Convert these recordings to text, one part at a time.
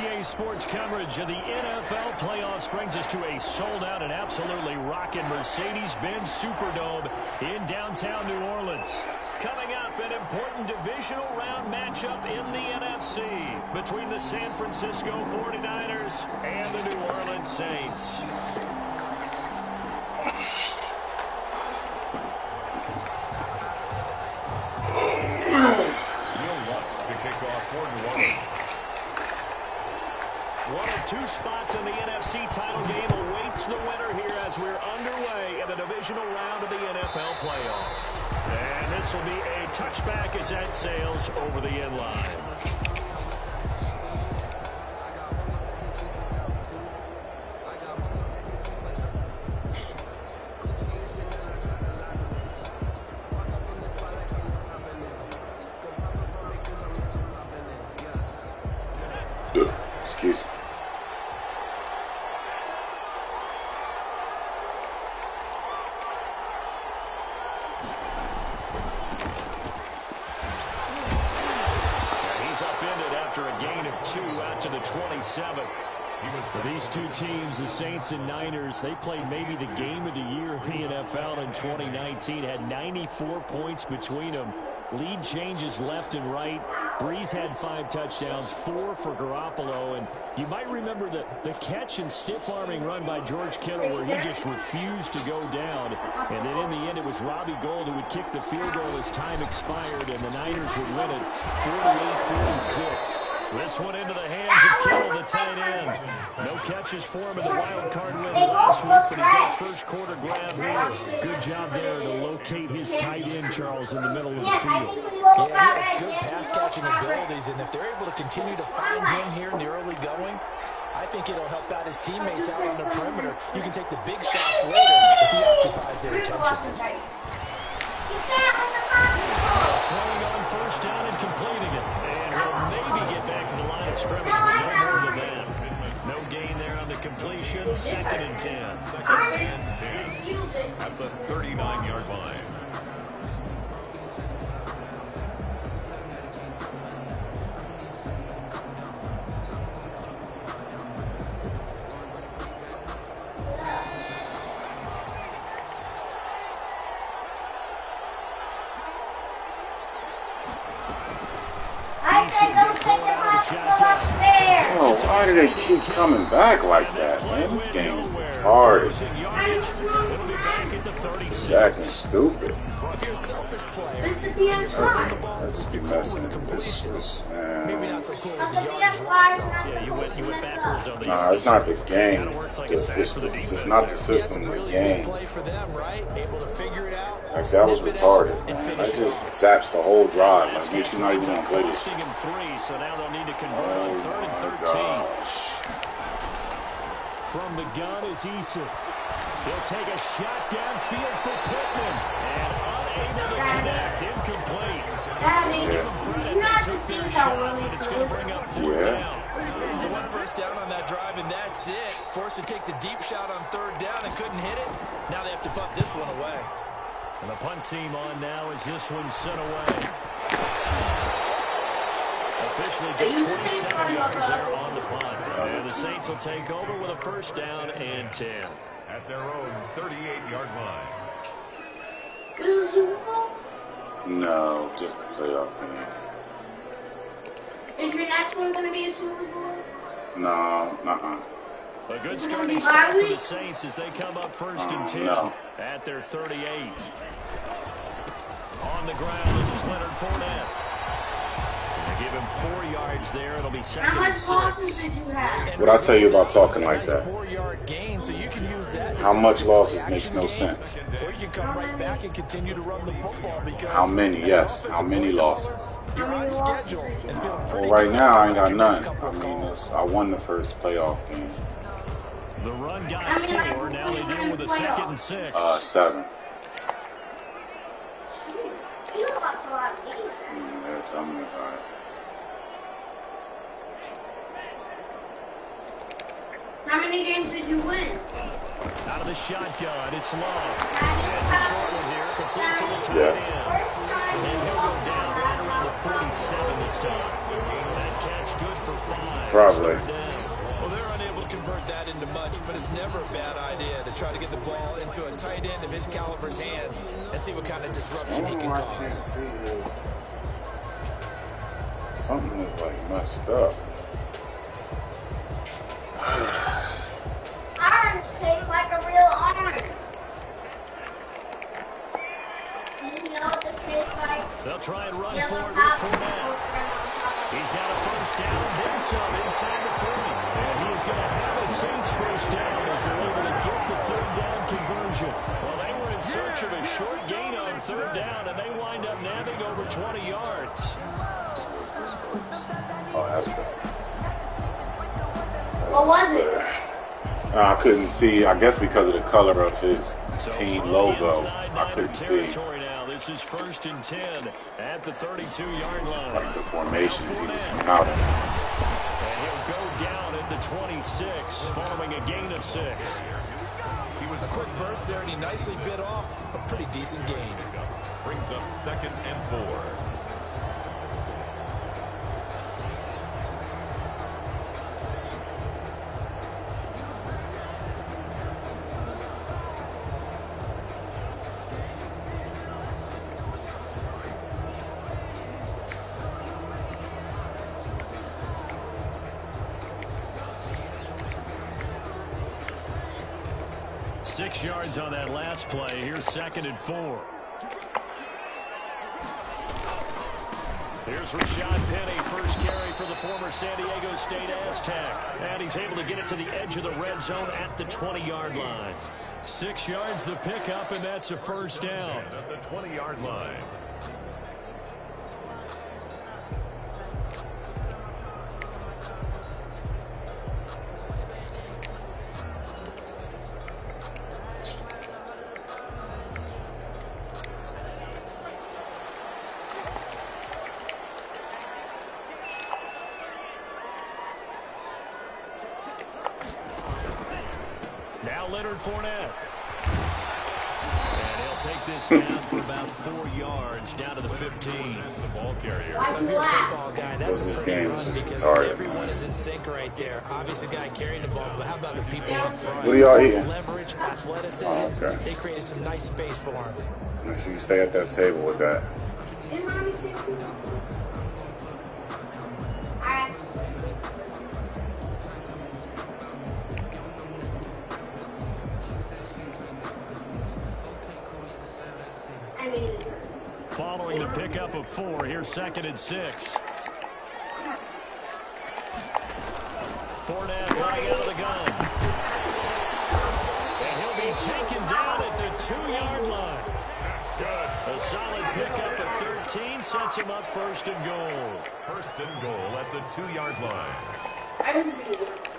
EA Sports coverage of the NFL playoffs brings us to a sold-out and absolutely rocking Mercedes-Benz Superdome in downtown New Orleans. Coming up, an important divisional round matchup in the NFC between the San Francisco 49ers and the New Orleans Saints. One of two spots in the NFC title game awaits the winner here as we're underway in the divisional round of the NFL playoffs. And this will be a touchback as that sails over the end line. Excuse me. He's upended after a gain of 2 out to the 27. These two teams, the Saints and Niners, they played maybe the game of the year in the NFL in 2019. Had 94 points between them. Lead changes left and right. Breeze had 5 touchdowns, 4 for Garoppolo. And you might remember the catch and stiff-arming run by George Kittle where he just refused to go down. And then in the end, it was Robbie Gould who would kick the field goal as time expired, and the Niners would win it 48-46. This one into the hands of Kittle, the tight end. No catches for him in the wild card win last week, but he's got first quarter grab here. Good job there to locate his tight end, Charles, in the middle of the field. Yeah, he has good pass-catching abilities, and if they're able to continue to find him here in the early going, I think it'll help out his teammates out on the perimeter. You can take the big shots later if he occupies their attention. Throwing on first down and completing it. And he'll maybe get back to the line of scrimmage, but no more than that. No gain there on the completion. 2nd and 10. At the 39-yard line. Oh, why do they keep coming back like that, man? This game is hard. It's acting stupid. If you're a selfish player, Let's be messing with this, maybe man. not so cool with the yardage loss, though. Yeah, you went backwards on the Nah, it's not the game. It's not the system, the Really game. good play for them, right? Able to figure it out. Like, that was sniff it out, retarded, and man. finish That it just off. zaps the whole drive. Like, makes you not even want to play this. Costing him 3, so now they'll need to convert Oh, on 3rd and my 13. gosh. From the gun is Eason. He'll take a shot downfield for Pittman. And unable to connect. Incomplete. Yeah. Not to see how really It's going to bring up 4th down. So 1 first down on that drive, and that's it. Forced to take the deep shot on 3rd down and couldn't hit it. Now they have to punt this one away. And the punt team on now as this one's sent away. Officially just 27 yards there on the punt. And the Saints will take over with a first down and 10. At their own 38-yard line. Is it Super Bowl? No, just the playoff game. Is your next one going to be a Super Bowl? No, nuh-uh. A good starting spot for the Saints as they come up 1st and 10 No. at their 38. On the ground, this is Leonard Fournette. They give him 4 yards there. It'll be 2nd How and much 6. losses did you have? And What'd I tell you about talking like that? 4-yard gain, so you can use that. How much losses makes no sense. Or you can come right back and continue to run the football because How many? Yes. How many losses? you're on schedule and feeling pretty Well, right good now I ain't about got your none. next couple I of mean, calls. I won the first playoff game. The run got 4. Now they deal with a 2nd and 6. 7. You lost a lot of games. Yeah, tell me about it. How many games did you win? Out of the shotgun, it's Love. That's a short one here, complete to the tight Yes. end. And he'll go down right around the 47 this time. That catch good for 5. Probably. Third down. Well, they're unable to convert that into much, but it's never a bad idea to try to get the ball into a tight end of his caliber's hands and see what kind of disruption he can I can't cause. see this. Something is like messed up. Orange tastes like a real orange. You know what this tastes like? They'll try and run Yellow for it with pop. Fournette. He's got a first down, then some inside the 40. And he is going to have a Saints first down as they're able to get the third down conversion. Well, they were in search of a short gain on third down, and they wind up nabbing over 20 yards. Oh, that's right. What was it? I couldn't see. I guess because of the color of his So team from logo, inside I Niner couldn't see. territory now. This is 1st and 10 at the 32-yard line. Like the formations he was coming out of. And he'll go down at the 26 following a gain of 6. He was a quick burst there, and he nicely bit off a pretty decent gain. Brings up 2nd and 4. Six yards on that last play. Here's 2nd and 4. Here's Rashad Penny, first carry for the former San Diego State Aztec. And he's able to get it to the edge of the red zone at the 20-yard line. 6 yards the pickup, and that's a first down. At the 20-yard line. Now Leonard Fournette. And he'll take this down for about 4 yards, down to the 15. The ball carrier. Why If you you're a laugh? football guy, that's This a pretty game run is because retarded, everyone man. is in sync right there. Obviously, the guy carrying the ball, but how about the people up front? What are y'all eating? Leverage, athleticism. Oh, okay. They created some nice space for him. Make sure you stay at that table with that. Did mommy say Alright. I mean, Following the pickup of 4, here's 2nd and 6. Fournette running out of the gun. And he'll be taken down at the 2-yard line. That's good. A solid pickup of 13 sets him up 1st and goal. 1st and goal at the 2-yard line. I didn't read it.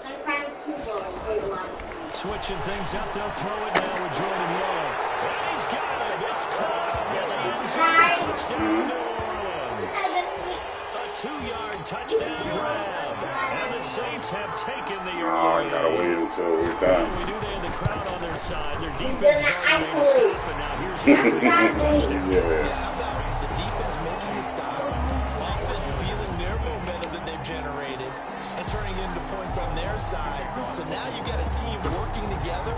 Sometimes people play a lot. Switching things up, they'll throw it now with Jordan Love. And he's got it. It's caught. And the end zone touchdown, New Orleans. A 2-yard touchdown grab. And the Saints have taken the Oh, I early gotta lead. wait until we're done. We knew they had the crowd on their side. Their defense gonna is already made a isolate. stop, and now here's a touchdown. Yeah. How about the defense making a stop, offense feeling their momentum that they've generated, and turning into points on their side. So now you get a team working together,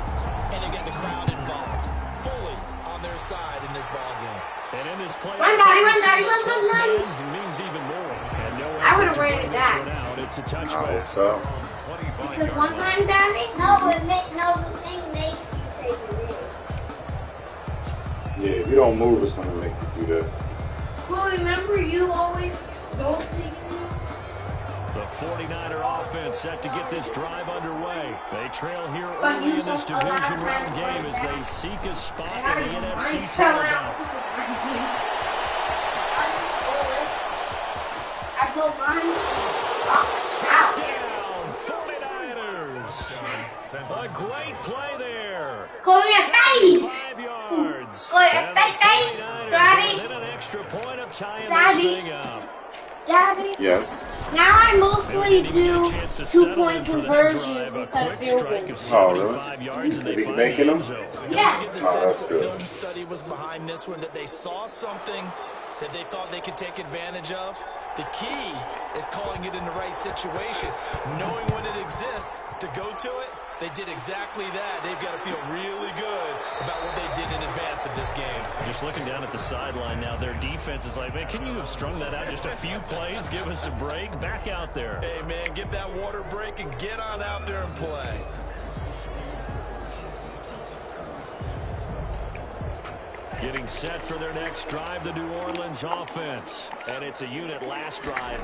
and you get the crowd involved fully on their side in this ball game. And in this play, Run, Daddy, run, Daddy, run, run, twelfth Daddy. man means even more. And no I would've effort to ran bring it this back. one out. It's a I touchback. hope so. 25 Because yard one line. time, Daddy, No, the thing makes you take it in. Yeah, if you don't move, it's gonna make you do that. well, remember you always don't take me. The 49er offense set to get this drive underway. They trail here But early you in this saw a lot of division round times game like as that. they seek a spot I in the NFC fell title out bout. too. I go mine. Touchdown, 49ers. A great play there. Go your face. 5 yards. Go your And the face, 49ers Daddy. within an extra point of tying Daddy. this thing up. Daddy, Yes. now I mostly They didn't even do get a chance to settle 2-point in for that conversions drive. A instead of quick field strike of goals. 75 yards, and they Is he find making the them? end zone. Don't you Yes. get the Oh, sense that's that good. film study was behind this one, that they saw something that they thought they could take advantage of? The key is calling it in the right situation, knowing when it exists to go to it. They did exactly that. They've got to feel really good about what they did in advance of this game. Just looking down at the sideline now, their defense is like, man, can you have strung that out just a few plays? Give us a break. Back out there. Hey, man, give that water break and get on out there and play. Getting set for their next drive, the New Orleans offense. And it's a unit last drive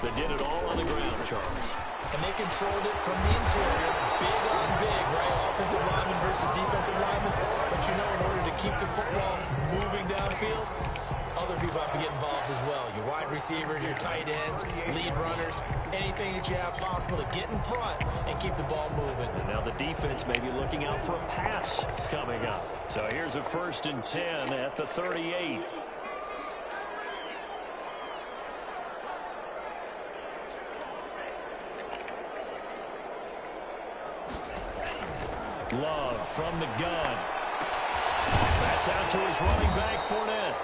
that did it all on the ground, Charles. And they controlled it from the interior. Big on big, right? Offensive lineman versus defensive lineman. But you know, in order to keep the football moving downfield, other people have to get involved as well. Your wide receivers, your tight ends, lead runners, anything that you have possible to get in front and keep the ball moving. And now the defense may be looking out for a pass coming up. So here's a 1st and 10 at the 38. Love from the gun. That's out to his running back, Fournette.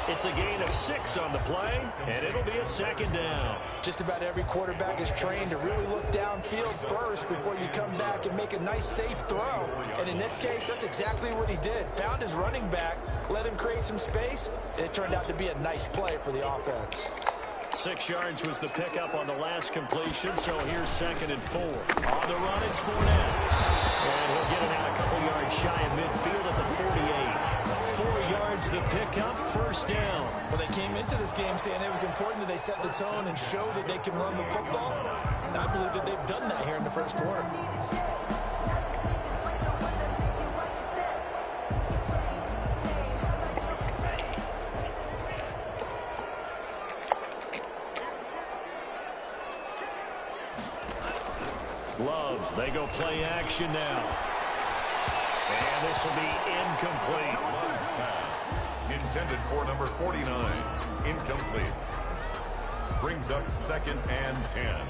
It's a gain of 6 on the play, and it'll be a 2nd down. Just about every quarterback is trained to really look downfield first before you come back and make a nice, safe throw. And in this case, that's exactly what he did. Found his running back, let him create some space, and it turned out to be a nice play for the offense. 6 yards was the pickup on the last completion, so here's 2nd and 4. On the run, it's Fournette. And he'll get it out a couple yards shy of midfield at the 48. 4 yards the pickup, 1st down. Well, they came into this game saying it was important that they set the tone and show that they can run the football. And I believe that they've done that here in the 1st quarter. Love, they go play action now. And this will be incomplete. Love's pass, intended for number 49, incomplete. Brings up 2nd and 10.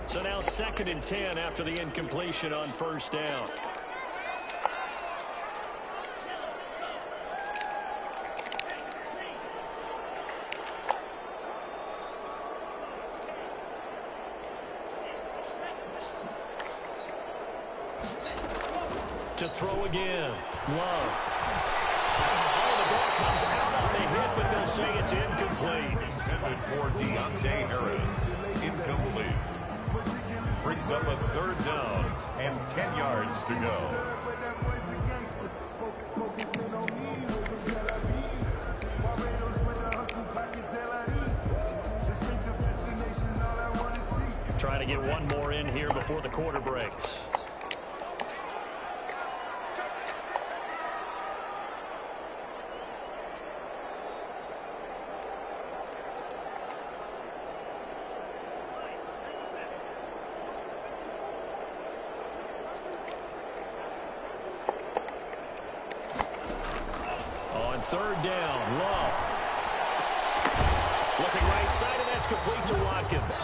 So now 2nd and 10 after the incompletion on 1st down. To throw again. Love. Oh, the ball comes out on the hit, but they'll say it's incomplete. Intended for Deontay Harris, incomplete. Brings up a 3rd down and 10 yards to go. Trying to get one more in here before the quarter breaks. On 3rd down, Love. Looking right side, and that's complete to Watkins.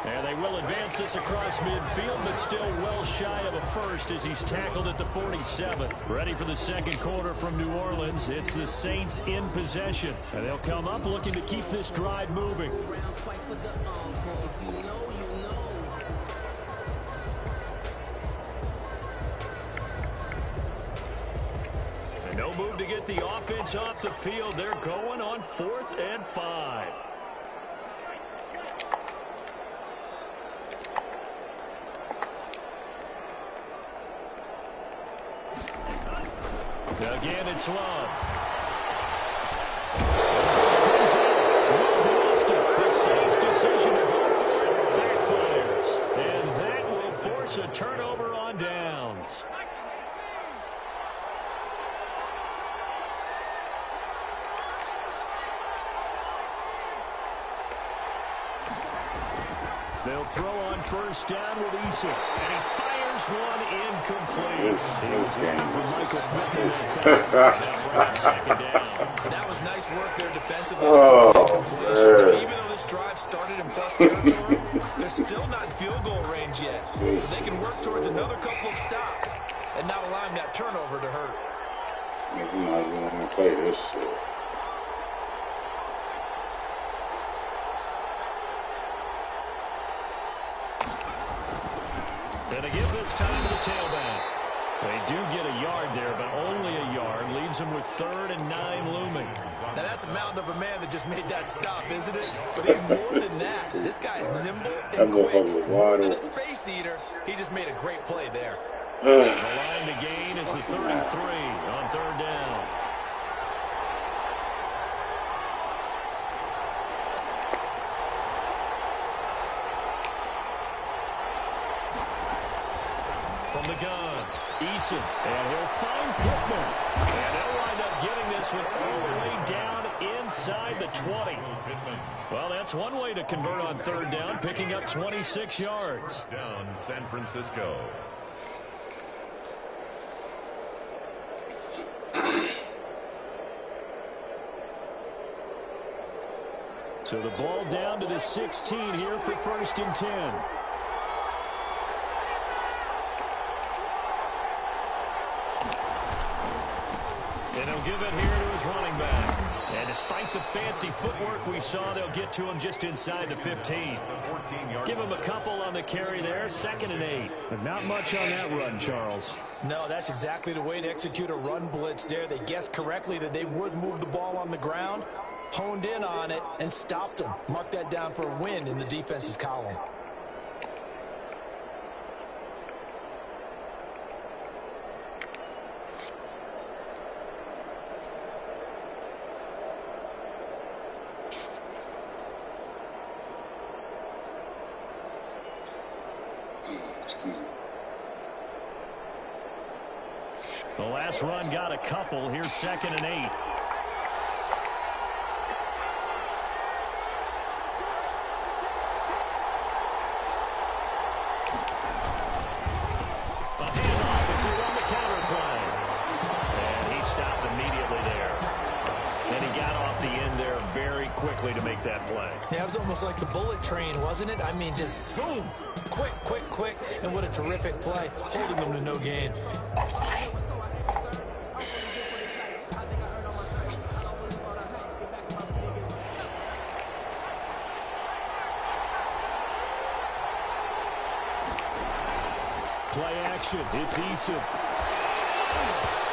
And they will advance this across midfield, but still well shy of a first as he's tackled at the 47. Ready for the 2nd quarter from New Orleans. It's the Saints in possession. And they'll come up looking to keep this drive moving. And no move to get the offense off the field. They're going on 4th and 5. Again, it's Love. The Saints' decision to go for it backfires. And that will force a turnover on downs. They'll throw on first down with Eason. And he fires one incomplete. This game for Michael Pittman. That was nice work there defensively. Oh, even though this drive started in plus territory, they're still not in field goal range yet. So they can work towards another couple of stops and not allowing that turnover to hurt. I'm not even going to play this shit. And they give this time to the tailback. They do get a yard there, but only a yard. Leaves them with 3rd and 9 looming. Now that's a mountain of a man that just made that stop, isn't it? But he's more than that. This guy's nimble and quick. And a space eater. He just made a great play there. The line to gain is the 33 on 3rd down. From the gun, Eason, and he'll find Pittman. And they'll wind up getting this one all the way down inside the 20. Well, that's one way to convert on 3rd down, picking up 26 yards. Down San Francisco. So the ball down to the 16 here for 1st and 10. And he'll give it here to his running back. And despite the fancy footwork we saw, they'll get to him just inside the 15. Give him a couple on the carry there, 2nd and 8. But not much on that run, Charles. No, that's exactly the way to execute a run blitz there. They guessed correctly that they would move the ball on the ground, honed in on it, and stopped them. Mark that down for a win in the defense's column. The last run got a couple. Here's 2nd and 8. A handoff as he run the counter play. And he stopped immediately there. And he got off the end there very quickly to make that play. Yeah, it was almost like the bullet train, wasn't it? I mean, just zoom. Quick, quick, quick. And what a terrific play, holding them to no gain. Play action. It's Eason.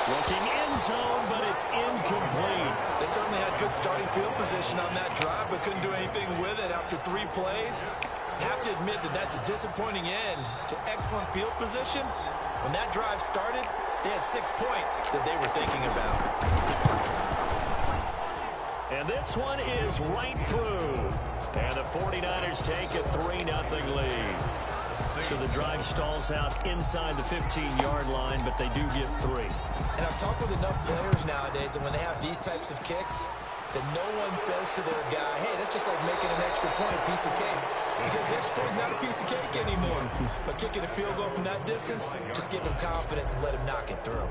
Looking end zone, but it's incomplete. They certainly had good starting field position on that drive, but couldn't do anything with it after 3 plays. Have to admit that that's a disappointing end to excellent field position. When that drive started, they had 6 points that they were thinking about. And this one is right through. And the 49ers take a 3-0 lead. So the drive stalls out inside the 15-yard line, but they do get 3. And I've talked with enough players nowadays that when they have these types of kicks, that no one says to their guy, hey, that's just like making an extra point a piece of cake. Because the extra point is not a piece of cake anymore. But kicking a field goal from that distance, just give him confidence and let him knock it through.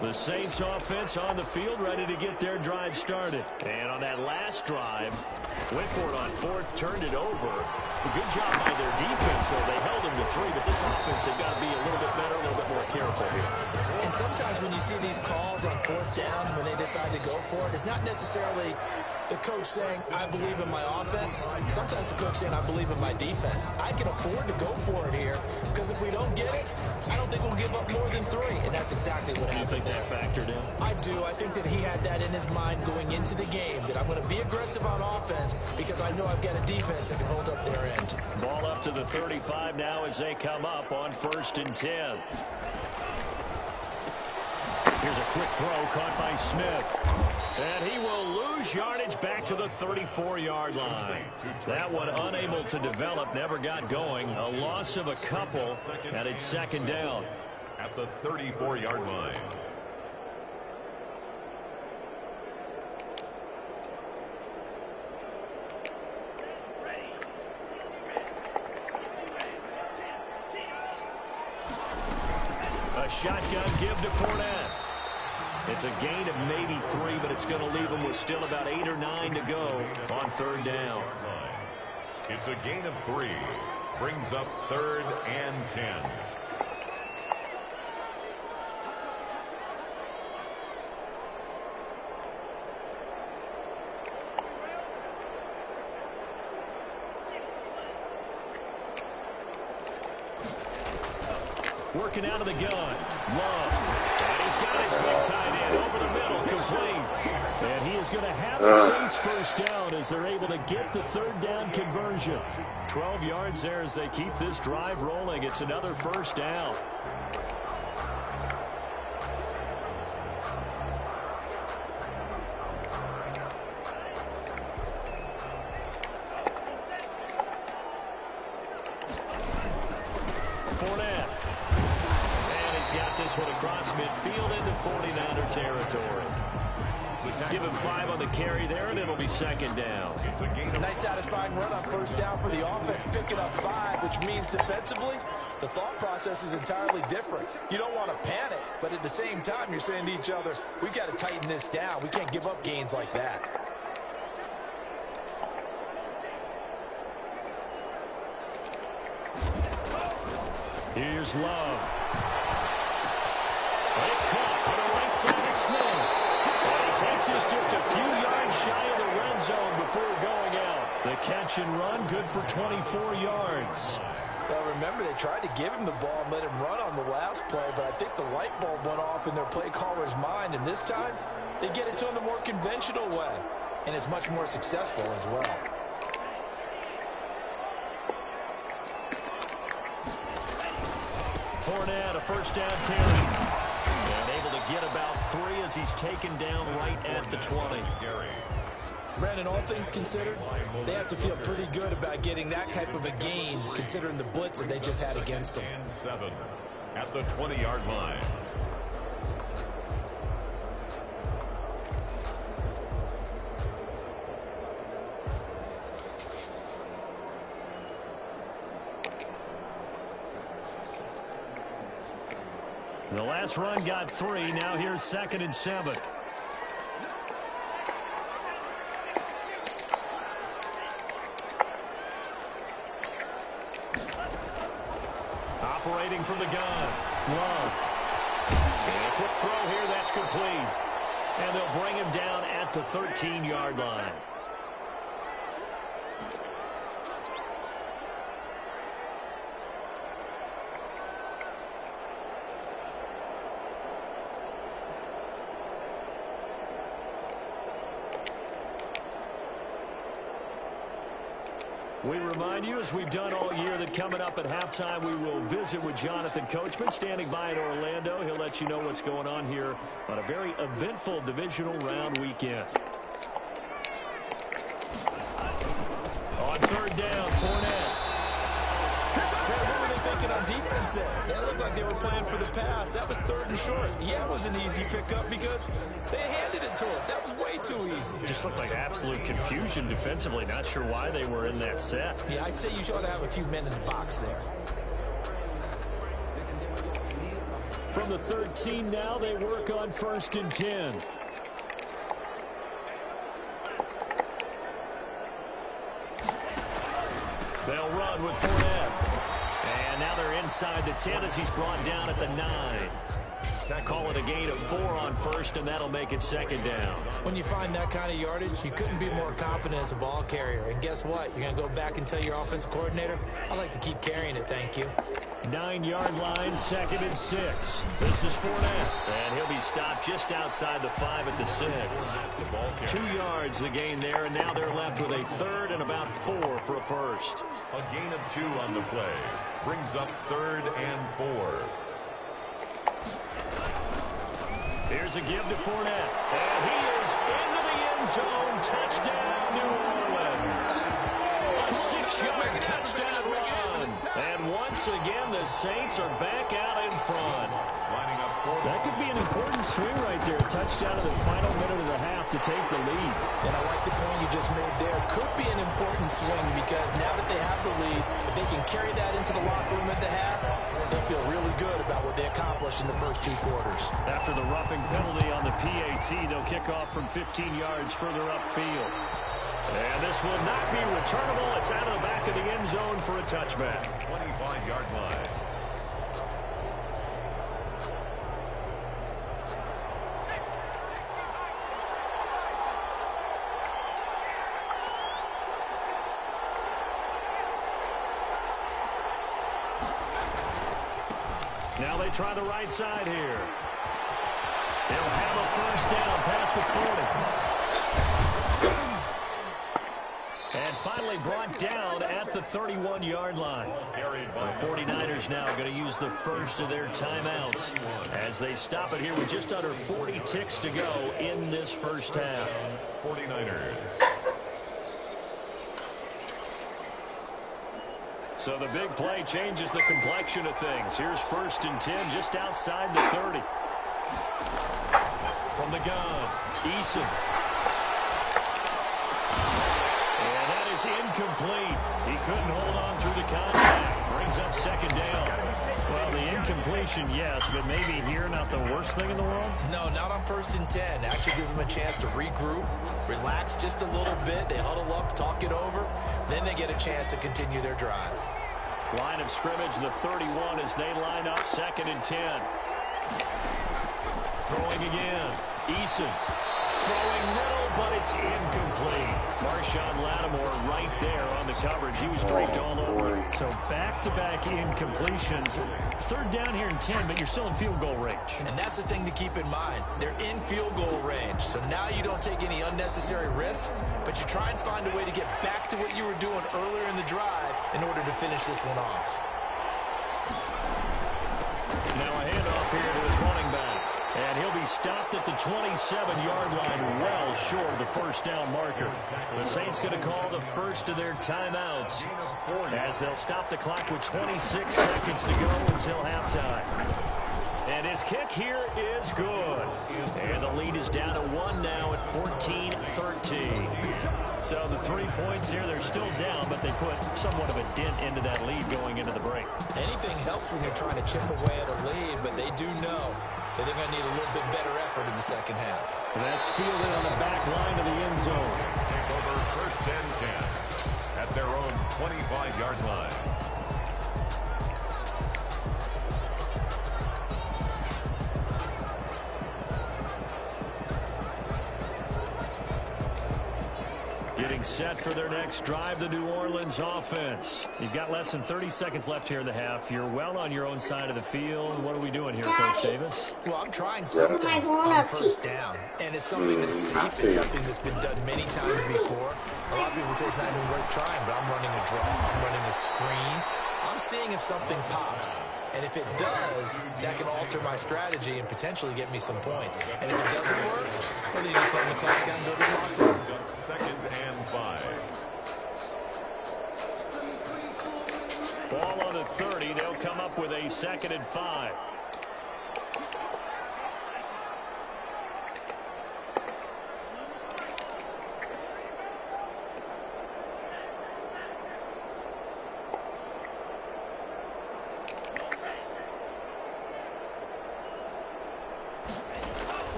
The Saints offense on the field, ready to get their drive started. And on that last drive, went for it on 4th, turned it over. A good job by their defense, though. They held them to 3, but this offense, they've got to be a little bit better, a little bit more careful here. And sometimes when you see these calls on 4th down, when they decide to go for it, it's not necessarily the coach saying, I believe in my offense. Sometimes the coach saying, I believe in my defense. I can afford to go for it here, because if we don't get it, I don't think we'll give up more than 3. And that's exactly what happened. Do you think that factored in? I do. I think that he had that in his mind going into the game, that I'm going to be aggressive on offense because I know I've got a defense that can hold up their end. Ball up to the 35 now as they come up on 1st and 10. Here's a quick throw caught by Smith. And he will lose yardage back to the 34-yard line. That one unable to develop, never got going. A loss of a couple, and it's 2nd down. At the 34-yard line. shotgun give to Fournette. It's a gain of maybe 3, but it's going to leave him with still about 8 or 9 to go on third down. It's a gain of 3. Brings up 3rd and 10. Working out of the gun. Love. And he's got his big tight end over the middle, complete. And he is going to have the Saints first down as they're able to get the third down conversion. 12 yards there as they keep this drive rolling. It's another first down. Fournette. Got this one across midfield into 49er territory. Give him 5 on the carry there, and it'll be second down. Nice satisfying run on first down for the offense, picking up 5, which means defensively, the thought process is entirely different. You don't want to panic, but at the same time, you're saying to each other, we've got to tighten this down. We can't give up gains like that. Here's Love. But it's caught on the right side of Smith. And he takes this just a few yards shy of the red zone before going out. The catch and run, good for 24 yards. Well, remember, they tried to give him the ball and let him run on the last play, but I think the light bulb went off in their play caller's mind, and this time, they get it to him the more conventional way, and it's much more successful as well. Fournette, a first down carry. And able to get about 3 as he's taken down right at the 20. Brandon, all things considered, they have to feel pretty good about getting that type of a gain, considering the blitz that they just had against them. 7 at the 20-yard line. The last run got 3. Now here's 2nd and 7. Operating from the gun. Love. And a quick throw here. That's complete. And they'll bring him down at the 13-yard line. We remind you, as we've done all year, that coming up at halftime, we will visit with Jonathan Coachman, standing by in Orlando. He'll let you know what's going on here on a very eventful divisional round weekend. On third down, Fournette. What were they thinking on defense there? They looked like they were playing for the pass. That was 3rd and short. Yeah, it was an easy pickup because they handed it to him. That was way too easy. Just looked like absolute confusion defensively. Not sure why they were in that set. Yeah, I'd say you should have a few men in the box there. From the 13 now, they work on 1st and 10. They'll run with Fournette. And now they're inside the 10 as he's brought down at the 9. Call it a gain of 4 on 1st, and that'll make it 2nd down. When you find that kind of yardage, you couldn't be more confident as a ball carrier. And guess what? You're going to go back and tell your offensive coordinator, I like to keep carrying it, thank you. 9-yard line, 2nd and 6. This is Fournette. And he'll be stopped just outside the 5 at the 6. 2 yards the gain there, and now they're left with a 3rd and about 4 for a first. A gain of 2 on the play. Brings up 3rd and 4. Here's a give to Fournette. And he is into the end zone. Touchdown, New Orleans. A 6-yard touchdown run. And once again, the Saints are back out in front. That could be an important swing right there. Touchdown in the final minute of the half to take the lead. And I like the point you just made there. Could be an important can swing, because now that they have the lead, if they can carry that into the locker room at the half, they'll feel really good about what they accomplished in the first 2 quarters. After the roughing penalty on the PAT, they'll kick off from 15 yards further upfield. And this will not be returnable. It's out of the back of the end zone for a touchback. 25-yard line. Now they try the right side here. They'll have a first down past the 40. And finally brought down at the 31-yard line. The 49ers now going to use the first of their timeouts as they stop it here with just under 40 ticks to go in this first half. 49ers. So the big play changes the complexion of things. Here's 1st and 10 just outside the 30. From the gun, Eason. And that is incomplete. He couldn't hold on through the contact. Brings up 2nd down. Well, the incompletion, yes, but maybe here not the worst thing in the world? No, not on 1st and 10. Actually gives them a chance to regroup, relax just a little bit. They huddle up, talk it over. Then they get a chance to continue their drive. Line of scrimmage, the 31 as they line up 2nd and 10. Throwing again. Eason. Throwing middle, but it's incomplete. Marshawn Lattimore right there on the coverage. He was draped all over it. So back-to-back incompletions. 3rd down here and 10, but you're still in field goal range. And that's the thing to keep in mind. They're in field goal range. So now you don't take any unnecessary risks, but you try and find a way to get back to what you were doing earlier in the drive in order to finish this one off. Now a handoff here to his running back. And he'll be stopped at the 27-yard line, well short of the first down marker. The Saints going to call the first of their timeouts as they'll stop the clock with 26 seconds to go until halftime. And his kick here is good. And the lead is down to 1 now at 14-13. So the 3 points here, they're still down, but they put somewhat of a dent into that lead going into the break. Anything helps when you're trying to chip away at a lead, but they do know that they're going to need a little bit better effort in the second half. And that's fielded on the back line of the end zone. Take over 1st and 10 at their own 25-yard line. Getting set for their next drive, the New Orleans offense. You've got less than 30 seconds left here in the half. You're well on your own side of the field. What are we doing here, Coach Davis? Well, I'm trying something on 1st down. And it's something that's safe. It's something that's been done many times before. A lot of people say it's not even worth trying, but I'm running a draw. I'm running a screen. I'm seeing if something pops. And if it does, that can alter my strategy and potentially get me some points. And if it doesn't work, well, then you just run the clock down, go to the locker room. 2nd and 5. Ball on the 30. They'll come up with a 2nd and 5.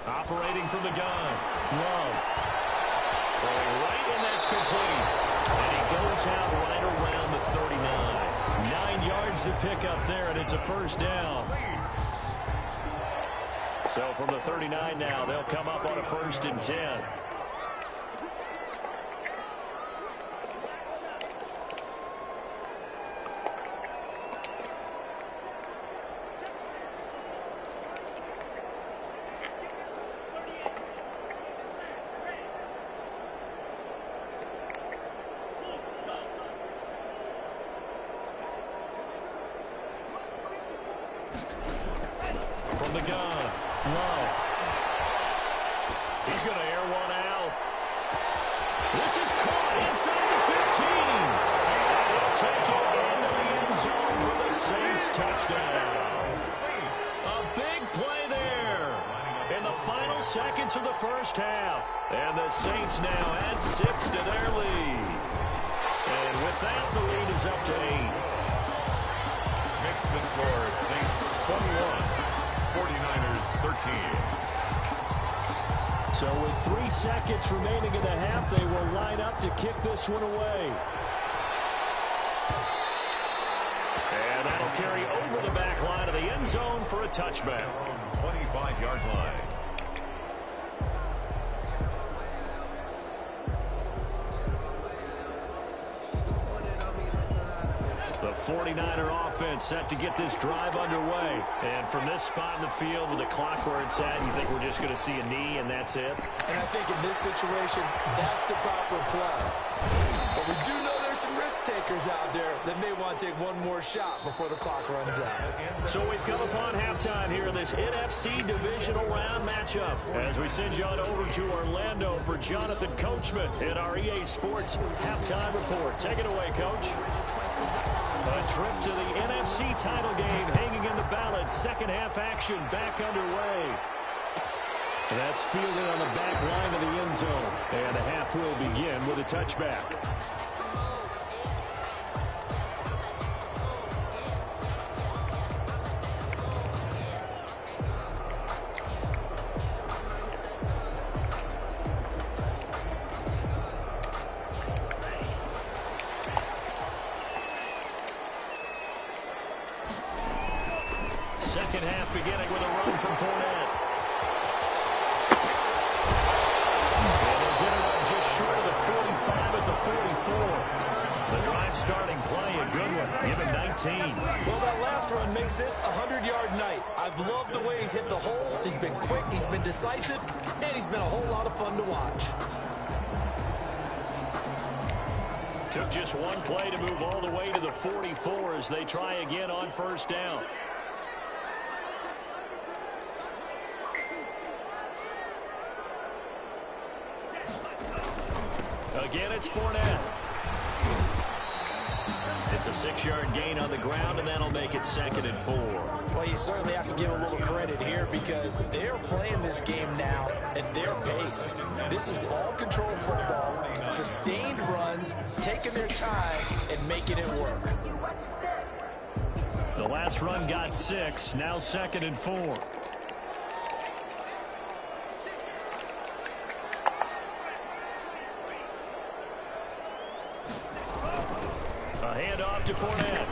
Operating from the gun. Love. Throwing right, and that's complete. And he goes out right around the 39. 9 yards to pick up there, and it's a first down. So from the 39 now, they'll come up on a 1st and 10. From the gun, Love. He's going to air one out. This is caught inside the 15. And he'll take it into the end zone for the Saints touchdown. A big play there in the final seconds of the first half. And the Saints now add 6 to their lead. is up to 8. Makes the score Saints 21, 49ers 13. So with 3 seconds remaining in the half, they will line up to kick this one away. And that'll carry over the back line of the end zone for a touchback. 25-yard line. The 49er offense set to get this drive underway. And from this spot in the field with the clock where it's at, you think we're just going to see a knee and that's it? And I think in this situation, that's the proper play. But we do know there's some risk takers out there that may want to take one more shot before the clock runs out. So we've come upon halftime here in this NFC divisional round matchup. As we send you on over to Orlando for Jonathan Coachman in our EA Sports halftime report. Take it away, Coach. A trip to the NFC title game hanging in the balance. Second half action back underway. That's fielded on the back line of the end zone. And the half will begin with a touchback. Second half beginning with a run from Fournette. And they'll get it up just short of the 45 at the 44. The drive starting play, a good one. Give him 19. Well, that last run makes this a 100-yard night. I've loved the way he's hit the holes. He's been quick, he's been decisive, and he's been a whole lot of fun to watch. Took just one play to move all the way to the 44 as they try again on first down. Again, it's Fournette. It's a 6-yard gain on the ground, and that'll make it 2nd and 4. Well, you certainly have to give a little credit here because they're playing this game now at their pace. This is ball control football, sustained runs, taking their time, and making it work. The last run got 6, now 2nd and 4. A handoff to Fournette.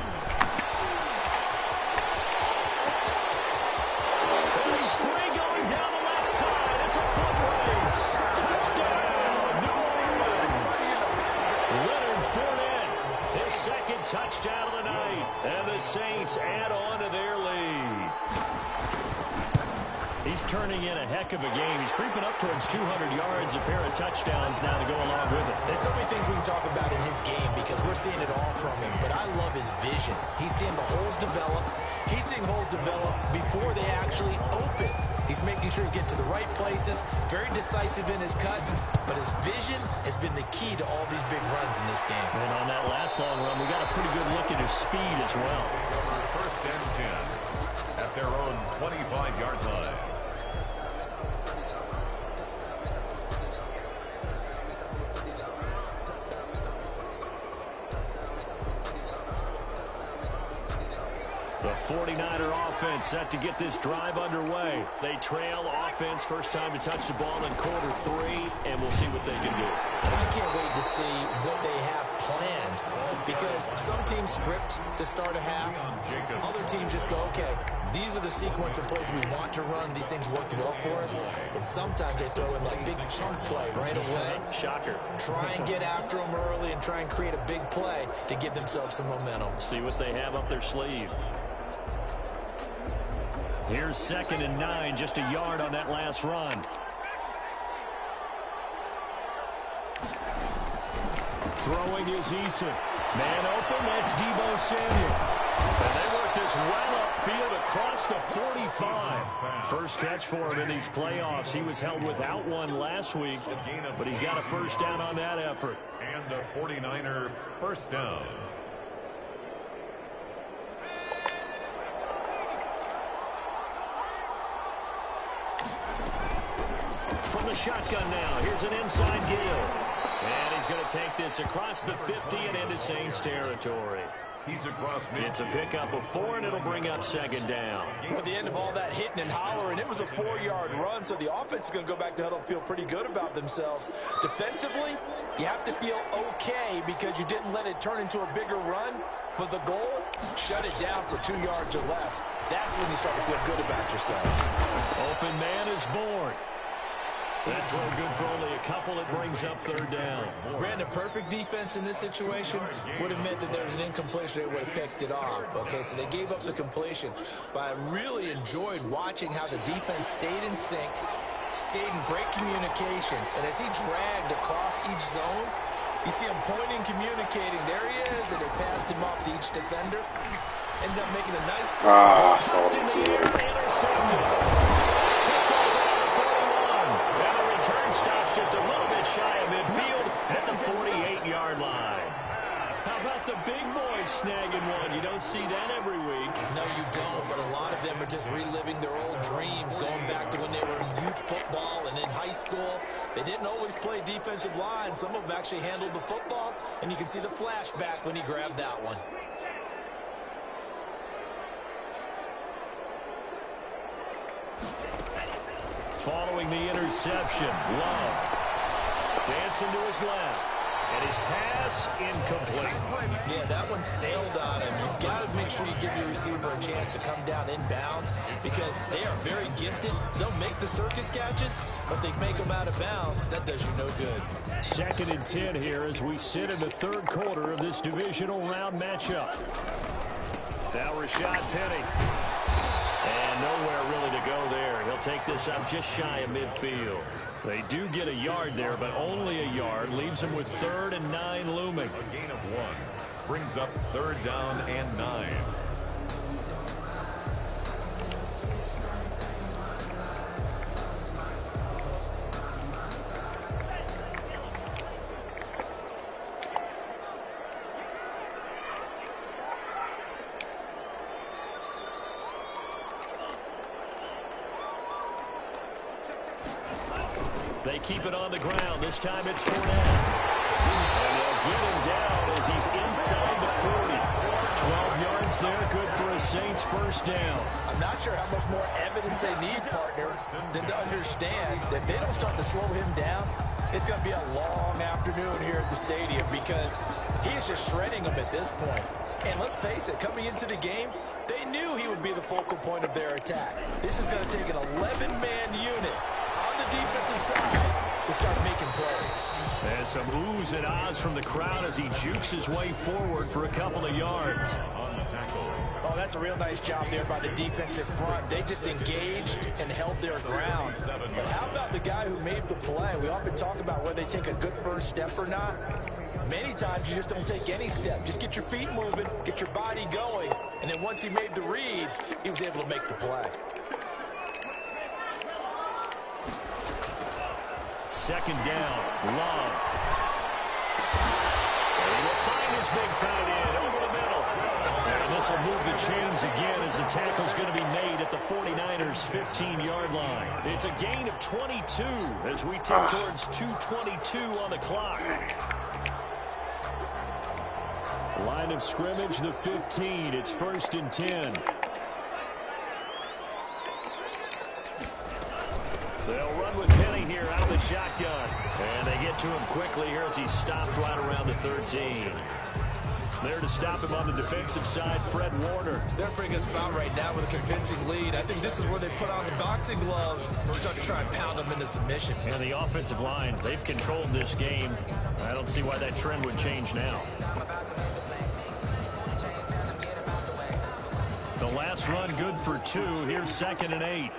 He's free going down the left side. It's a foot race. Touchdown, New Orleans. Leonard Fournette, his 2nd touchdown of the night. And the Saints add on to their lead. He's turning in a heck of a game. He's creeping up towards 200 yards, a pair of touchdowns now to go along with it. There's so many things we can talk about in his game because we're seeing it all from him, but I love his vision. He's seeing the holes develop. He's seeing holes develop before they actually open. He's making sure he's getting to the right places, very decisive in his cuts, but his vision has been the key to all these big runs in this game. And on that last long run, we got a pretty good look at his speed as well. 1st and 10 at their own 25-yard line. The 49er offense set to get this drive underway. They trail offense, first time to touch the ball in quarter 3, and we'll see what they can do. I can't wait to see what they have planned because some teams script to start a half. Other teams just go, okay, these are the sequence of plays we want to run. These things work well for us. And sometimes they throw in that big chunk play right away. Shocker. Try and get after them early and try and create a big play to give themselves some momentum. See what they have up their sleeve. Here's 2nd and 9, just a yard on that last run. Throwing is Eason. Man open, that's Deebo Samuel. And they work this well upfield across the 45. First catch for him in these playoffs. He was held without one last week, but he's got a first down on that effort. And a 49er first down. From the shotgun now, here's an inside Gill. And he's going to take this across the 50 and into Saints territory. He's across midfield. It's a pickup of 4, and it'll bring up second down. At the end of all that hitting and hollering, it was a 4-yard run, so the offense is going to go back to huddle and feel pretty good about themselves. Defensively, you have to feel okay because you didn't let it turn into a bigger run, but the goal, shut it down for 2 yards or less. That's when you start to feel good about yourselves. Open man is born. That's all good for only a couple. It brings up third down. Brandon, perfect defense in this situation would have meant that there was an incompletion. They would have picked it off. Okay, so they gave up the completion. But I really enjoyed watching how the defense stayed in sync, stayed in great communication. And as he dragged across each zone, you see him pointing, communicating. There he is, and they passed him off to each defender. Ended up making a nice play. I saw him too late. Intercepted. Return stops just a little bit shy of midfield at the 48-yard line. How about the big boys snagging one? You don't see that every week. No, you don't, but a lot of them are just reliving their old dreams, going back to when they were in youth football and in high school. They didn't always play defensive line. Some of them actually handled the football, and you can see the flashback when he grabbed that one. Following the interception, Love dancing to his left, and his pass incomplete. Yeah, that one sailed on him. You've got to make sure you give your receiver a chance to come down inbounds because they are very gifted. They'll make the circus catches, but they make them out of bounds. That does you no good. 2nd and 10 here as we sit in the third quarter of this divisional round matchup. Now Rashad Penny. And nowhere really to go there. He'll take this up just shy of midfield. They do get a yard there, but only a yard. Leaves them with 3rd and 9 looming. A gain of 1 brings up 3rd down and 9. They keep it on the ground. This time it's Fournette. And they'll get him down as he's inside the 40. 12 yards there, good for a Saints first down. I'm not sure how much more evidence they need, partner, than to understand that if they don't start to slow him down, it's going to be a long afternoon here at the stadium because he is just shredding them at this point. And let's face it, coming into the game, they knew he would be the focal point of their attack. This is going to take an 11-man unit on the defensive side to start making plays. And some oohs and ahs from the crowd as he jukes his way forward for a couple of yards. On the tackle. Oh, that's a real nice job there by the defensive front. They just engaged and held their ground. But how about the guy who made the play? We often talk about whether they take a good first step or not. Many times you just don't take any step. Just get your feet moving, get your body going, and then once he made the read, he was able to make the play. 2nd down, Love. And he will find his big tight end over the middle. And this will move the chains again as the tackle's going to be made at the 49ers' 15-yard line. It's a gain of 22 as we tick towards 2:22 on the clock. Line of scrimmage, the 15. It's 1st and 10. They'll run with Penny here out of the shotgun. And they get to him quickly here as he stopped right around the 13. There to stop him on the defensive side, Fred Warner. They're in a pretty good spot right now with a convincing lead. I think this is where they put on the boxing gloves and start to try and pound them into submission. And the offensive line, they've controlled this game. I don't see why that trend would change now. The last run good for 2. Here's 2nd and 8.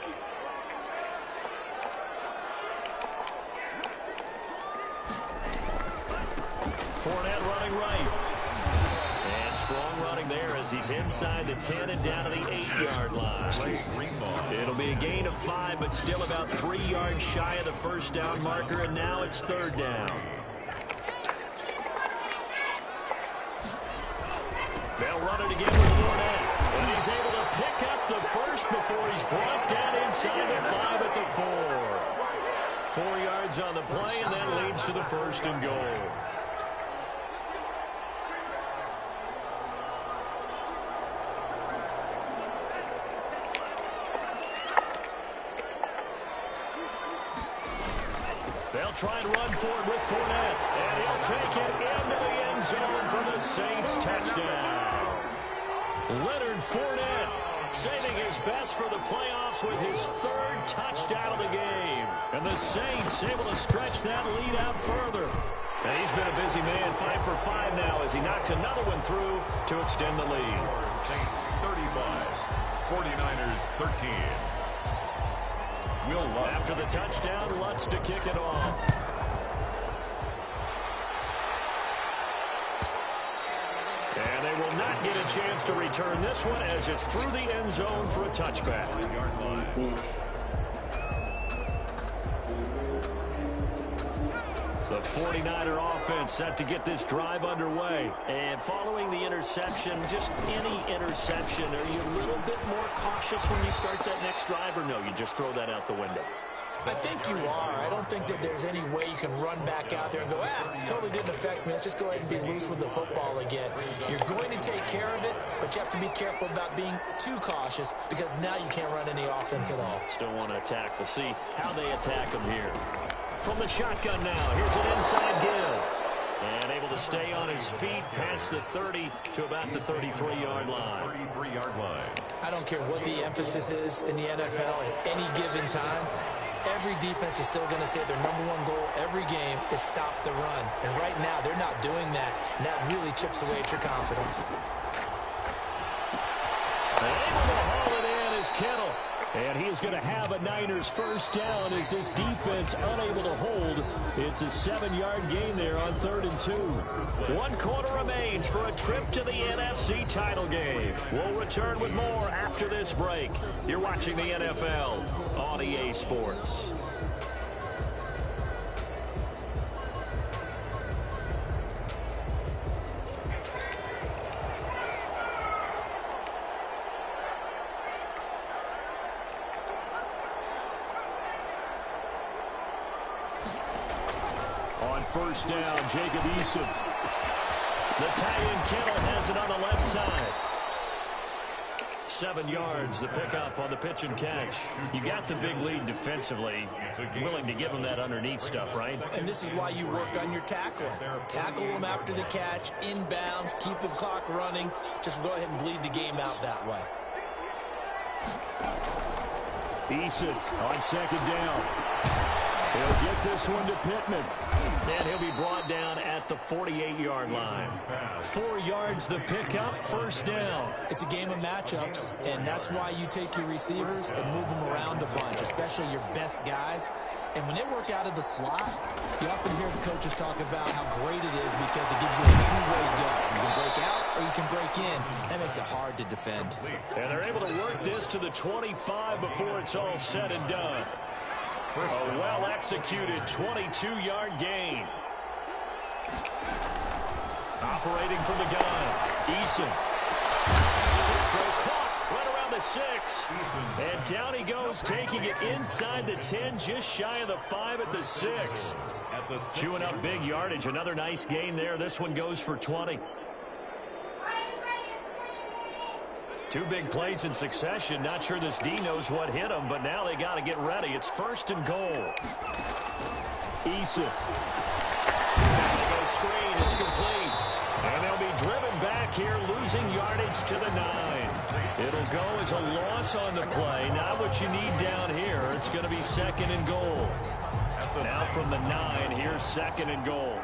Fournette running right. And strong running there as he's inside the 10 and down to the 8-yard line. It'll be a gain of 5, but still about 3 yards shy of the first down marker, and now it's 3rd down. They'll run it again with Fournette. And he's able to pick up the first before he's brought down inside the 5 at the 4. 4 yards on the play, and that leads to the 1st and goal. They'll try and run for it with Fournette, and he'll take it into the end zone for the Saints touchdown. Leonard Fournette saving his best for the playoffs with his 3rd touchdown of the game. And the Saints able to stretch that lead out further. And he's been a busy man, 5 for 5 now as he knocks another one through to extend the lead. Saints 35, 49ers 13. Will Lutz. After the touchdown, Lutz to kick it off. And they will not get a chance to return this one as it's through the end zone for a touchback. The 49er offense set to get this drive underway. And following the interception, just any interception, are you a little bit more cautious when you start that next drive, or no, you just throw that out the window? I think you are. I don't think that there's any way you can run back out there and go, totally didn't affect me. Let's just go ahead and be loose with the football again. You're going to take care of it, but you have to be careful about being too cautious because now you can't run any offense at all. Still want to attack. We'll see how they attack them here. From the shotgun now, here's an inside give. And able to stay on his feet past the 30 to about the 33-yard line. 33-yard line. I don't care what the emphasis is in the NFL at any given time. Every defense is still going to say their #1 goal every game is stop the run. And right now, they're not doing that, and that really chips away at your confidence. Able to haul it in is Kittle. And he is going to have a Niners 1st down as this defense unable to hold. It's a 7-yard gain there on 3rd and 2. 1 quarter remains for a trip to the NFC title game. We'll return with more after this break. You're watching the NFL on EA Sports. On 1st down, Jacob Eason. The tight end Kittle has it on the left side. 7 yards, the pickup on the pitch and catch. You got the big lead defensively. Willing to give them that underneath stuff, right? And this is why you work on your tackling. Tackle them after the catch, inbounds, keep the clock running. Just go ahead and bleed the game out that way. Eason on 2nd down. He'll get this one to Pittman. And he'll be brought down at the 48-yard line. 4 yards the pickup, 1st down. It's a game of matchups, and that's why you take your receivers and move them around a bunch, especially your best guys. And when they work out of the slot, you often hear the coaches talk about how great it is because it gives you a two-way go. You can break out or you can break in. That makes it hard to defend. And they're able to work this to the 25 before it's all said and done. A well-executed 22-yard gain. Operating from the gun, Eason. This throw caught right around the 6. And down he goes, taking it inside the 10, just shy of the 5 at the 6. Chewing up big yardage. Another nice gain there. This one goes for 20. 2 big plays in succession. Not sure this D knows what hit him, but now they got to get ready. It's 1st and goal. Eason. They go screen. It's complete. And they'll be driven back here, losing yardage to the 9. It'll go as a loss on the play. Not what you need down here. It's going to be 2nd and goal. Now from the 9, here's 2nd and goal.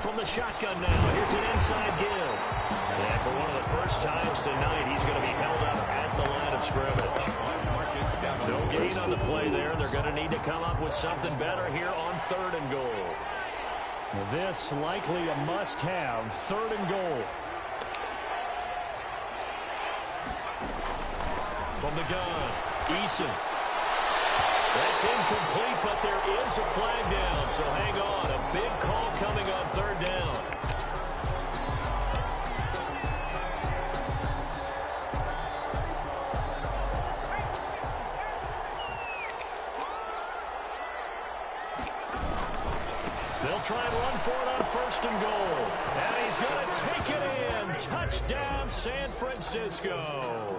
From the shotgun now, here's an inside give. And for one of the first times tonight, he's going to be held up at the line of scrimmage. No gain on the play there. They're going to need to come up with something better here on 3rd and goal. This likely a must-have, 3rd and goal. From the gun, Eason. That's incomplete, but there is a flag down, so hang on. A big call coming on third down. They'll try and run for it on first and goal. And he's going to take it in. Touchdown, San Francisco.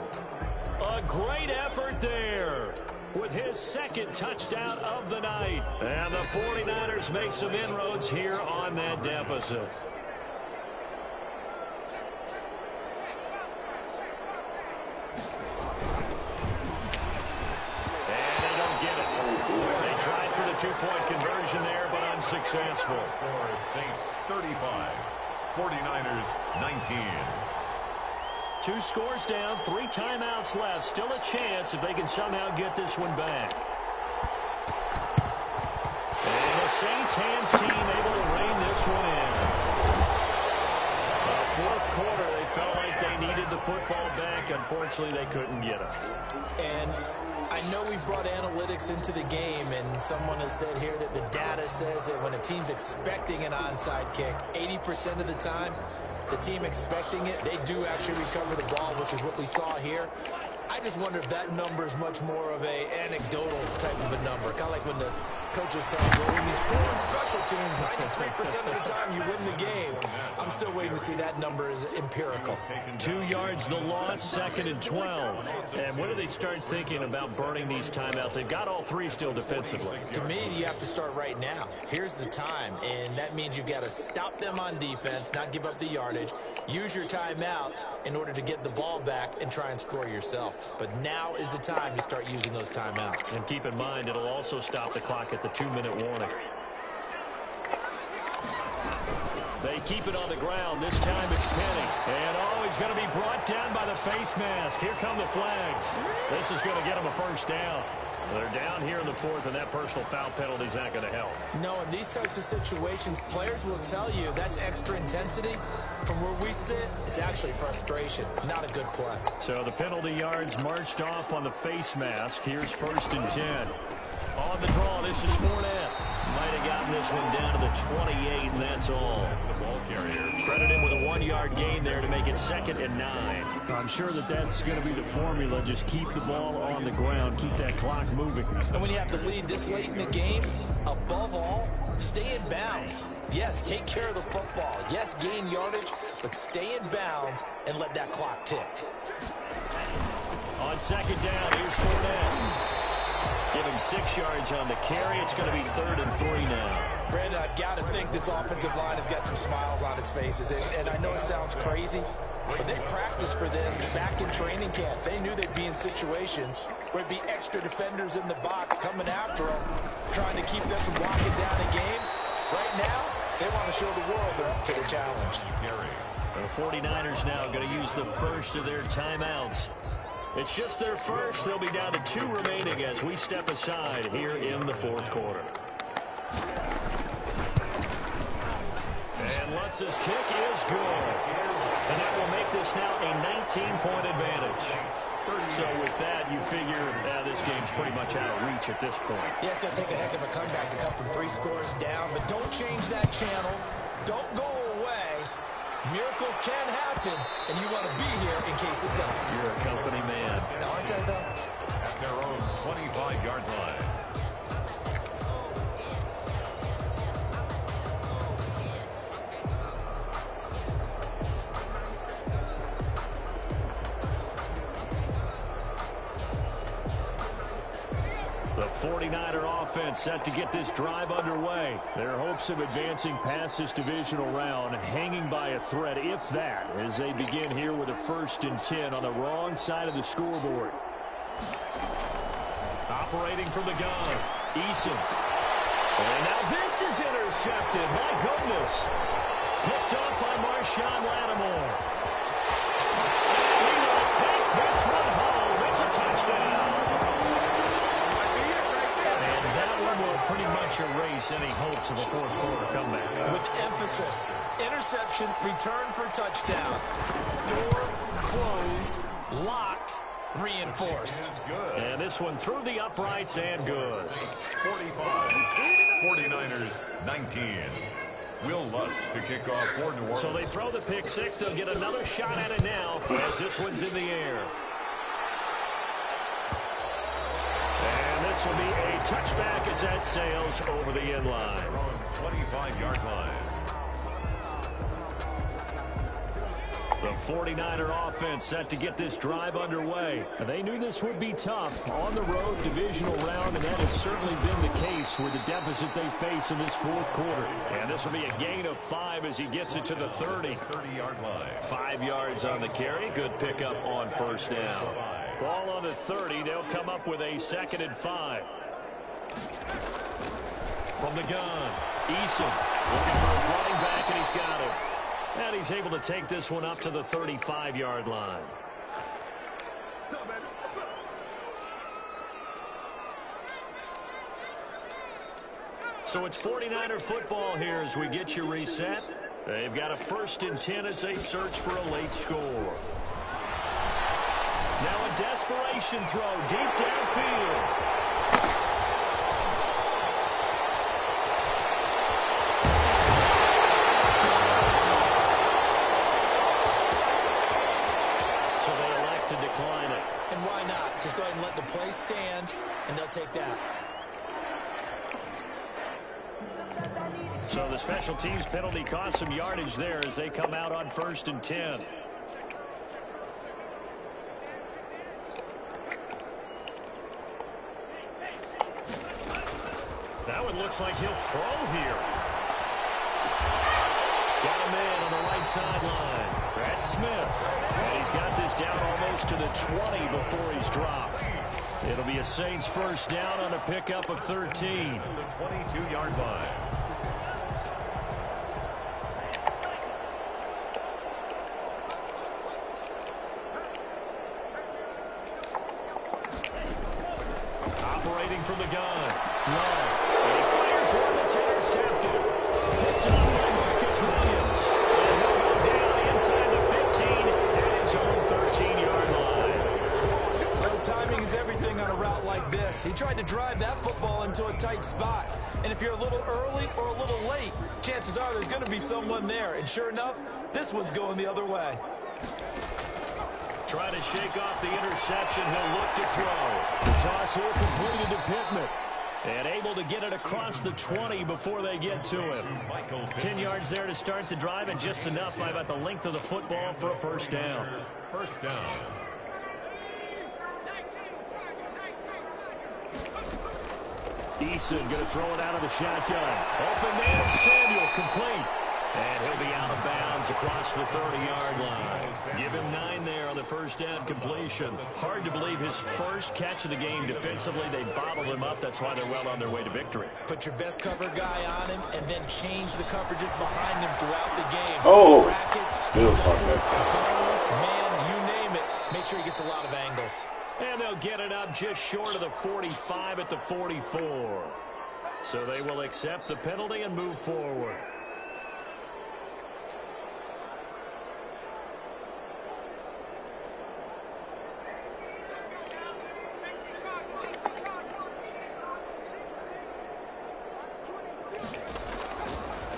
A great effort there with his second touchdown of the night. And the 49ers make some inroads here on that deficit. And they don't get it. They tried for the two-point conversion there, but unsuccessful. Score Saints 35, 49ers 19. 2 scores down, 3 timeouts left. Still a chance if they can somehow get this one back. And the Saints hands team able to rein this one in. Fourth quarter, they felt like they needed the football back. Unfortunately, they couldn't get it. And I know we've brought analytics into the game, and someone has said here that the data says that when a team's expecting an onside kick, 80% of the time, the team expecting it, they do actually recover the ball, which is what we saw here. I just wonder if that number is much more of a anecdotal type of a number. Kind of like when the coaches tell you, well, when you score on special teams, 93% of the time you win the game. I'm still waiting to see that number is empirical. 2 yards the loss, 2nd and 12. And when do they start thinking about burning these timeouts? They've got all 3 still defensively. To me, you have to start right now. Here's the time, and that means you've got to stop them on defense, not give up the yardage, use your timeouts in order to get the ball back and try and score yourself. But now is the time to start using those timeouts. And keep in mind, it'll also stop the clock at the 2-minute warning. They keep it on the ground. This time it's Penny. And, oh, he's going to be brought down by the face mask. Here come the flags. This is going to get him a first down. They're down here in the 4th, and that personal foul penalty is not going to help. No, in these types of situations, players will tell you that's extra intensity. From where we sit, it's actually frustration. Not a good play. So the penalty yards marched off on the face mask. Here's 1st and 10. On the draw, this is Fournette. Might have gotten this one down to the 28, and that's all. The ball carrier. Credit him with a 1-yard gain there to make it 2nd and 9. I'm sure that that's going to be the formula. Just keep the ball on the ground. Keep that clock moving. And when you have the lead this late in the game, above all, stay in bounds. Yes, take care of the football. Yes, gain yardage, but stay in bounds and let that clock tick. On 2nd down, here's Fournette. Give him 6 yards on the carry. It's going to be 3rd and 3 now. Brandon, I've got to think this offensive line has got some smiles on its faces. And I know it sounds crazy, but they practiced for this back in training camp. They knew they'd be in situations where it'd be extra defenders in the box coming after them, trying to keep them from blocking down a game. Right now, they want to show the world to the challenge. The 49ers now going to use the first of their timeouts. It's just their first. They'll be down to 2 remaining as we step aside here in the 4th quarter. And Lutz's kick is good. And that will make this now a 19-point advantage. So with that, you figure this game's pretty much out of reach at this point. Yeah, it's going to take a heck of a comeback to come from 3 scores down. But don't change that channel. Don't go away. Miracles can happen, and you want to be here in case it does. You're a company man. Aren't I, though? At their own 25-yard line. The 49er offense set to get this drive underway. Their hopes of advancing past this divisional round hanging by a thread, if that, as they begin here with a 1st and 10 on the wrong side of the scoreboard. Operating from the gun, Eason. And now this is intercepted. My goodness. Picked up by Marshawn Lattimore. He will take this one home. It's a touchdown. Will pretty much erase any hopes of a 4th quarter comeback. With emphasis, interception, return for touchdown. Door closed, locked, reinforced. And this one through the uprights and good. 45. 49ers 19. Will Lutz to kick off for New Orleans. So they throw the pick six. They'll get another shot at it now as this one's in the air. And this will be a touchback as that sails over the end line. 25-yard line. The 49er offense set to get this drive underway. They knew this would be tough on the road divisional round, and that has certainly been the case with the deficit they face in this fourth quarter. And this will be a gain of 5 as he gets it to the 30. 30-yard line. 5 yards on the carry. Good pickup on first down. Ball on the 30. They'll come up with a 2nd and 5. From the gun, Eason looking for his running back, and he's got him. And he's able to take this one up to the 35-yard line. So it's 49er football here as we get you reset. They've got a 1st and 10 as they search for a late score. Now a desperation throw deep downfield. To decline it. And why not? Just go ahead and let the play stand, and they'll take that. So the special teams penalty cost some yardage there as they come out on 1st and 10. That one looks like he'll throw here. Got a man on the right sideline. That's Smith. And he's got this down almost to the 20 before he's dropped. It'll be a Saints 1st down on a pickup of 13. The 22-yard line. Operating from the gun. Love. And he fires one that's intercepted. Picked up by Marcus Williams. And he'll go down inside the 15 at his own 13-yard line. Well, timing is everything on a route like this. He tried to drive that football into a tight spot. And if you're a little early or a little late, chances are there's going to be someone there. And sure enough, this one's going the other way. Trying to shake off the interception. He'll look to throw. The toss here completed to Pittman. And able to get it across the 20 before they get to him. 10 yards there to start the drive, and just enough by about the length of the football for a 1st down. 1st down. Eason going to throw it out of the shotgun. Open man, Samuel, complete. And he'll be out of bounds across the 30-yard line. Give him 9 there on the 1st down completion. Hard to believe his 1st catch of the game defensively. They bottled him up. That's why they're well on their way to victory. Put your best cover guy on him and then change the coverages behind him throughout the game. Oh, brackets, still talking zone, man, you name it. Make sure he gets a lot of angles. And they'll get it up just short of the 45 at the 44. So they will accept the penalty and move forward.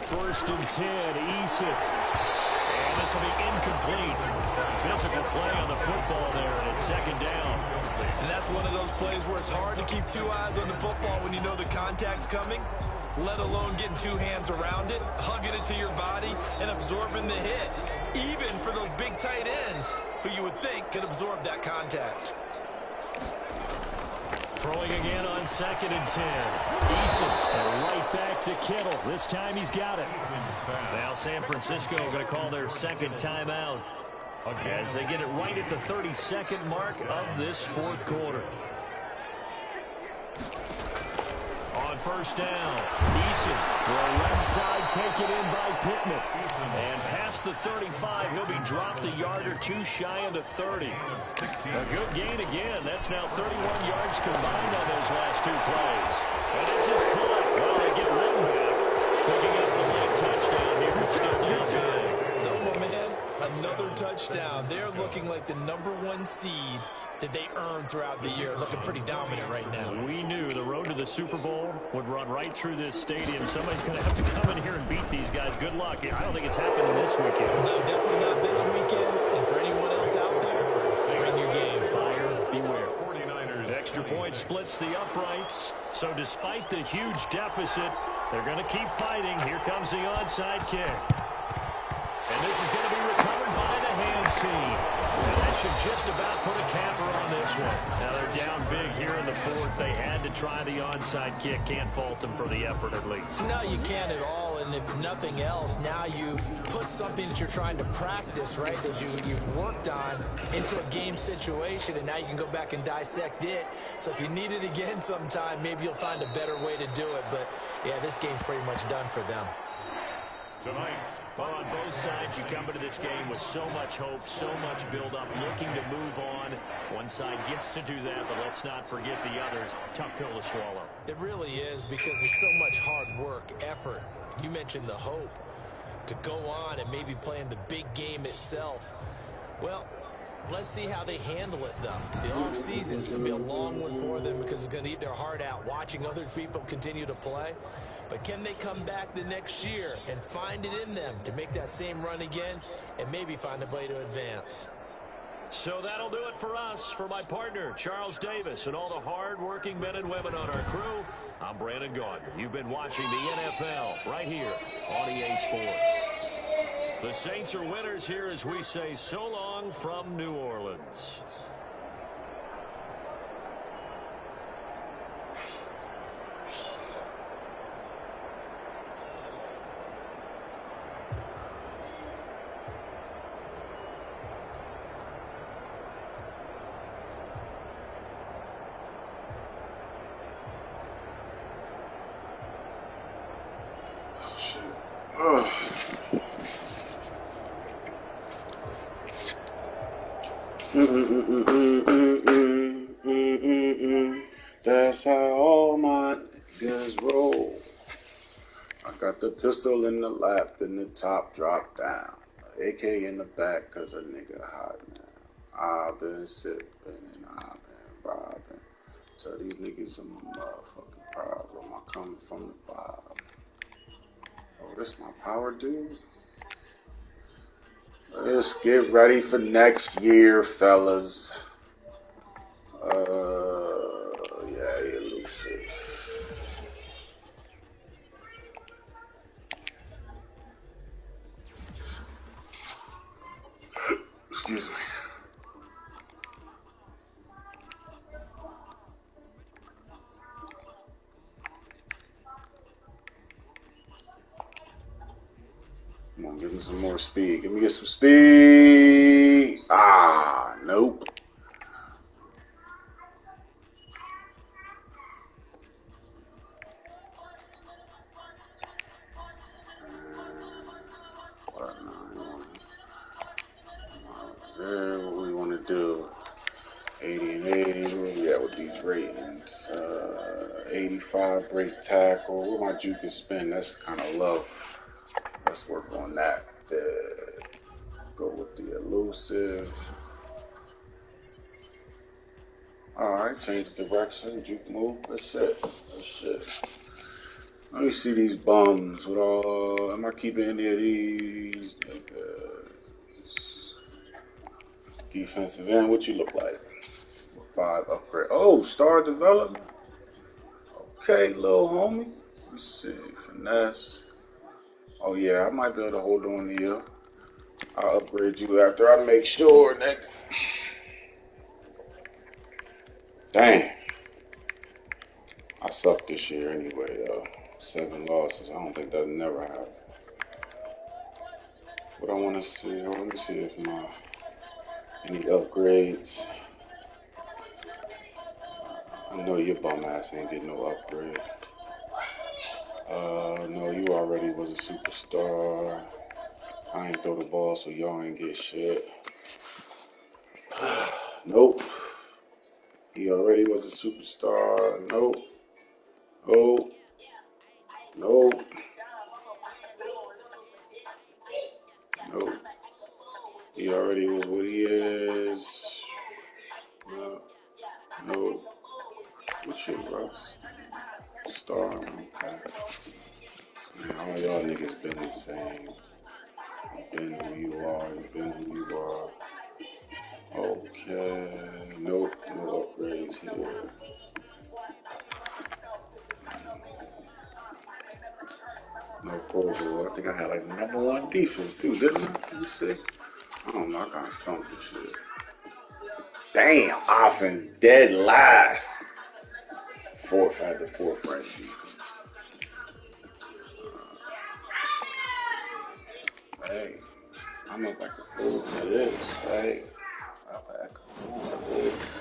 First and 10, Eason. And this will be incomplete. Physical play on the football there, and it's 2nd down. And that's one of those plays where it's hard to keep 2 eyes on the football when you know the contact's coming, let alone getting 2 hands around it, hugging it to your body, and absorbing the hit, even for those big tight ends who you would think could absorb that contact. Throwing again on 2nd and 10. Eason, and right back to Kittle. This time he's got it. Now San Francisco going to call their 2nd timeout as they get it right at the 32nd mark of this 4th quarter. On 1st down, Eason, the left side taken in by Pittman. And past the 35, he'll be dropped a yard or 2 shy of the 30. A good gain again. That's now 31 yards combined on those last 2 plays. And this is caught. Well, they get one back. Picking up the late touchdown here. It's still down big. So, man, another touchdown. They're looking like the #1 seed that they earned throughout the year. Looking pretty dominant right now. We knew the road to the Super Bowl would run right through this stadium. Somebody's going to have to come in here and beat these guys. Good luck. I don't think it's happening this weekend. No, definitely not this weekend. And for anyone else out there, bring your game. Buyer beware. 49ers. Extra point splits the uprights. So despite the huge deficit, they're going to keep fighting. Here comes the onside kick. And this is going to be recovered by the hand seam. And that should just about put a capper on this one. Now they're down big here in the fourth. They had to try the onside kick. Can't fault them for the effort at least. No, you can't at all. And if nothing else, now you've put something that you're trying to practice, right, that you've worked on into a game situation, and now you can go back and dissect it. So if you need it again sometime, maybe you'll find a better way to do it. But, yeah, this game's pretty much done for them. Tonight, Well, on both sides, you come into this game with so much hope, so much build-up, looking to move on. One side gets to do that, but let's not forget the others. Tough pill to swallow. It really is, because there's so much hard work, effort. You mentioned the hope to go on and maybe play in the big game itself. Well, let's see how they handle it, though. The offseason is going to be a long one for them because it's going to eat their heart out watching other people continue to play. But can they come back the next year and find it in them to make that same run again and maybe find a way to advance? So that'll do it for us. For my partner, Charles Davis, and all the hard-working men and women on our crew, I'm Brandon Gaudin. You've been watching the NFL right here on EA Sports. The Saints are winners here as we say so long from New Orleans. That's how all my niggas roll. I got the pistol in the lap and the top drop down. AK in the back cause a nigga hot now. I've been sipping and I've been robbing. Tell these niggas I'm a motherfucking problem. I come from the bottom. Oh, this my power dude? Let's get ready for next year, fellas. Yeah, elusive. Excuse me. Come on, give me some more speed. Give me some speed. Ah, nope. What we want to do? 80 and 80. Where we at with these ratings? 85 break tackle. Where my juke and spin? That's kind of low. Let's work on that. Go with the elusive. Alright, change the direction. Juke move. That's it. That's it. Let me see these bums. With all, am I keeping any of these? Defensive end. What you look like? 5 upgrade. Oh, star development. Okay, little homie. Let's see. Finesse. Oh yeah, I might be able to hold on to you. I'll upgrade you after I make sure, nigga. Dang. I suck this year anyway, though. 7 losses. I don't think that'll never happen. What I want to see, let me see if my any upgrades. I know your bum ass ain't getting no upgrade. No, you already was a superstar. I ain't throw the ball, so y'all ain't get shit. Nope. He already was a superstar. Nope. Nope. Nope. Nope. He already was what he is. No. shit, Russ. Star. Okay. Man, all y'all niggas been the same. You've been who you are. You've been who you are. Okay. Nope. No upgrades here. No Pro Bowl. I think I had like #1 defense too, didn't I? Let me see. I don't know. I kind of stumped this shit. Damn, offense dead last. Fourth, I had the fourth ranked defense. Hey, I'm up like a fool for this. Hey, I'm like a fool for this.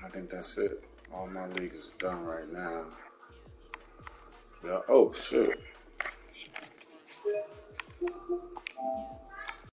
I think that's it. All my leagues is done right now. Yeah. Oh shit.